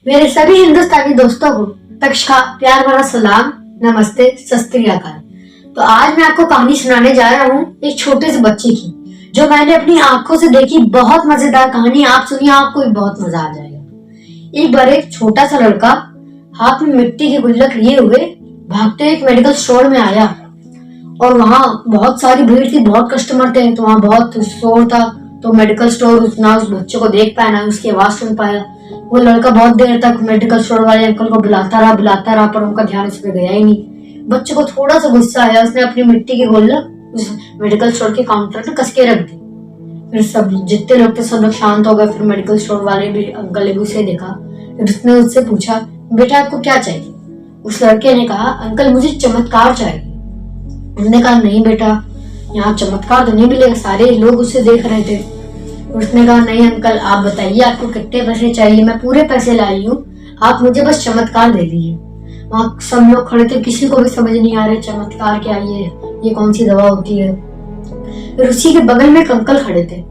मेरे सभी हिंदुस्तानी दोस्तों को तक्ष का प्यार भरा सलाम, नमस्ते, सत श्री अकाल। तो आज मैं आपको कहानी सुनाने जा रहा हूँ एक छोटे से बच्चे की, जो मैंने अपनी आंखों से देखी। बहुत मजेदार कहानी, आप सुनिए, आपको भी बहुत मजा आ जाएगा। एक बार एक छोटा सा लड़का हाथ में मिट्टी की गुल्लक लिए हुए भागते एक मेडिकल स्टोर में आया, और वहाँ बहुत सारी भीड़ थी, बहुत कस्टमर थे, तो वहाँ बहुत शोर था। तो मेडिकल स्टोर ना उस बच्चे को देख पाया, ना उसकी आवाज सुन पाया। वो लड़का बहुत देर तक मेडिकल स्टोर वाले अंकल को बुलाता रहा, पर उनका ध्यान उस पर गया ही नहीं। बच्चे को थोड़ा सा गुस्सा आया, उसने अपनी मिट्टी की गुल्लक उस मेडिकल स्टोर के काउंटर पे कस के रख दी। फिर सब जितने लोग थे सब लोग शांत हो गए। फिर मेडिकल स्टोर वाले भी अंकल ने भी उसे देखा। फिर उसने उससे पूछा, बेटा आपको क्या चाहिए? उस लड़के ने कहा, अंकल मुझे चमत्कार चाहिए। उसने कहा, नहीं बेटा, यहाँ चमत्कार तो नहीं मिलेगा, सारे लोग उसे देख रहे थे। उसने कहा, नहीं अंकल, आप बताइए आपको कितने पैसे चाहिए, मैं पूरे पैसे लाई हूँ, आप मुझे बस चमत्कार दे दीजिए। वहाँ सब लोग खड़े थे, किसी को भी समझ नहीं आ रहा चमत्कार क्या, ये कौन सी दवा होती है। फिर उसी के बगल में एक अंकल खड़े थे।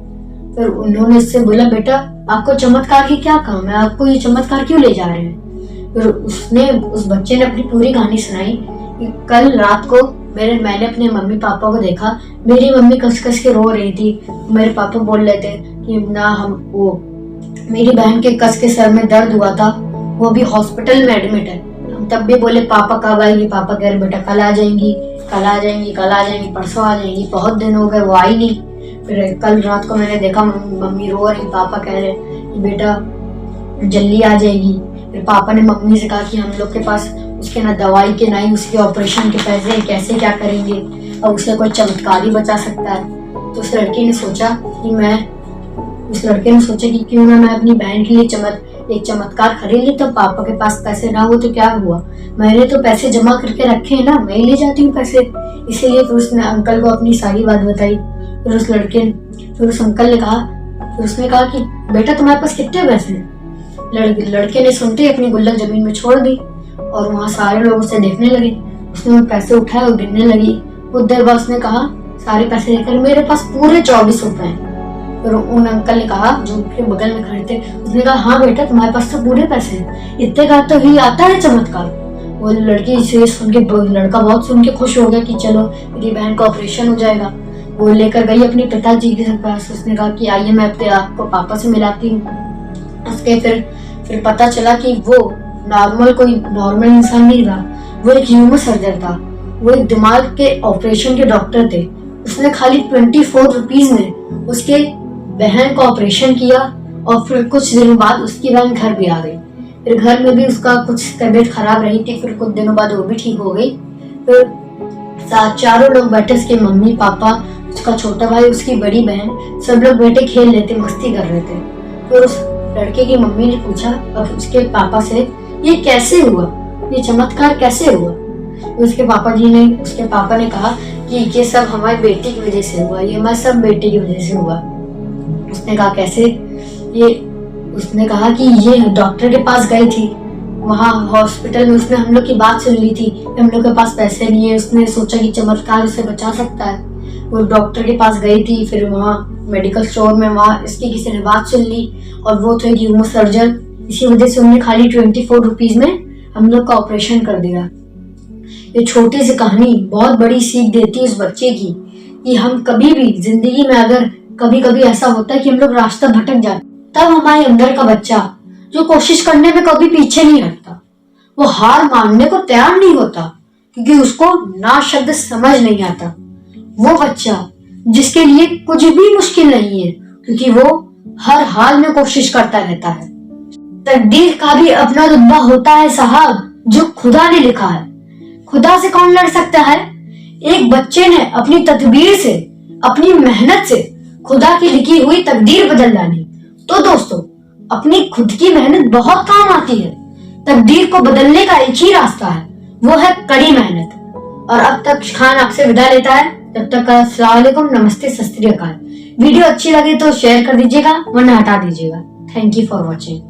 फिर उन्होंने उससे बोला, बेटा आपको चमत्कार की क्या काम है, आपको ये चमत्कार क्यों ले जा रहे हैं? फिर उस बच्चे ने अपनी पूरी कहानी सुनाई कि कल रात को मैंने अपने मम्मी पापा को देखा। मेरी मम्मी कस कस के रो रही थी। मेरे पापा बोल रहे थे कि ना मेरी बहन के कस के सर में दर्द हुआ था, वो भी हॉस्पिटल में एडमिट है। हम तब भी बोले, पापा कब आएंगी? पापा कह रहे, बेटा कल आ जाएंगी, कल आ जाएंगी, कल आ जाएंगी, परसों आ जाएंगी। बहुत दिन हो गए, वो आई नहीं। फिर कल रात को मैंने देखा, मम्मी रो रही, पापा कह रहे कि बेटा जल्दी आ जाएगी। फिर पापा ने मम्मी से कहा कि हम लोग के पास उसके ना दवाई के ना ही उसके ऑपरेशन के पैसे, कैसे क्या करेंगे, और उसे कोई चमत्कार ही बचा सकता है। तो उस लड़के ने सोचा कि क्यों ना मैं अपनी बहन के लिए एक चमत्कार खरीद ली। तो पापा के पास पैसे ना हो तो क्या हुआ, मैंने तो पैसे जमा करके रखे हैं ना, मैं ले जाती हूँ पैसे। इसीलिए फिर उसने अंकल को अपनी सारी बात बताई। फिर उस अंकल ने कहा, फिर उसने कहा कि बेटा तुम्हारे पास कितने पैसे हैं? लड़के ने सुनते ही अपनी गुल्लक जमीन में छोड़ दी, और वहाँ सारे लोग उसे देखने लगे। उसने पैसे उठाए और गिनने लगी। कुछ देर बाद उसने कहा, सारे पैसे लेकर, मेरे पास पूरे 24 रुपए हैं। फिर उन अंकल ने कहा, जो उसके बगल में खड़े थे, उसने कहा, हाँ बेटा तुम्हारे पास तो पूरे पैसे हैं, इतने का तो ही आता है चमत्कार। वो लड़की से सुन के लड़का बहुत सुन के खुश हो गया कि चलो मेरी बहन का ऑपरेशन हो जाएगा। वो लेकर गई अपने पिताजी के पास। उसने कहा कि आइए मैं अपने आपको पापा से मिलाती हूँ। उसके फिर पता चला कि वो कोई नॉर्मल इंसान नहीं था, वो एक ह्यूमन सर्जन था। वो एक दिमाग के ऑपरेशन के डॉक्टर थे। उसने खाली 24 रुपीज में उसके बहन का ऑपरेशन किया, और फिर कुछ दिनों बाद उसकी बहन घर भी आ गई। फिर घर में भी उसका कुछ तबीयत खराब रही थी, फिर कुछ दिनों बाद वो भी ठीक हो गई। फिर चारों लोग बैठे, उसके मम्मी पापा, उसका छोटा भाई, उसकी बड़ी बहन, सब लोग बैठे खेल रहे थे, मस्ती कर रहे थे। फिर उस लड़के की मम्मी ने पूछा अब उसके पापा से, ये कैसे हुआ, ये चमत्कार कैसे हुआ? उसके पापा ने कहा कि ये सब हमारी बेटी की वजह से हुआ, ये हमारे सब बेटी की वजह से हुआ। उसने कहा कैसे? उसने कहा कि ये डॉक्टर के पास गई थी, वहाँ हॉस्पिटल में उसने हम लोग की बात सुन ली थी, हम लोग के पास पैसे नहीं है। उसने सोचा कि चमत्कार उसे बचा सकता है। वो डॉक्टर के पास गई थी, फिर वहाँ मेडिकल स्टोर में वहाँ इसकी किसी ने बात सुन ली, और वो थे ह्यूमन सर्जन। इसी वजह से उन्होंने खाली 24 रुपीज में हम लोग का ऑपरेशन कर दिया। ये छोटी सी कहानी बहुत बड़ी सीख देती है उस बच्चे की, कि हम कभी भी जिंदगी में, अगर कभी कभी ऐसा होता है कि हम लोग रास्ता भटक जाते, तब हमारे अंदर का बच्चा जो कोशिश करने में कभी पीछे नहीं हटता, वो हार मानने को तैयार नहीं होता, क्योंकि उसको ना शब्द समझ नहीं आता। वो बच्चा जिसके लिए कुछ भी मुश्किल नहीं है, क्योंकि वो हर हाल में कोशिश करता रहता है। तकदीर का भी अपना रुतबा होता है साहब, जो खुदा ने लिखा है। खुदा से कौन लड़ सकता है? एक बच्चे ने अपनी तदबीर से, अपनी मेहनत से खुदा की लिखी हुई तकदीर बदल डाली। तो दोस्तों, अपनी खुद की मेहनत बहुत काम आती है। तकदीर को बदलने का एक ही रास्ता है, वो है कड़ी मेहनत। और अब तक खान आपसे विदा लेता है। तब तक अस्सलाम वालेकुम, नमस्ते, सत श्री अकाल। वीडियो अच्छी लगे तो शेयर कर दीजिएगा, वरना हटा दीजिएगा। Thank you for watching.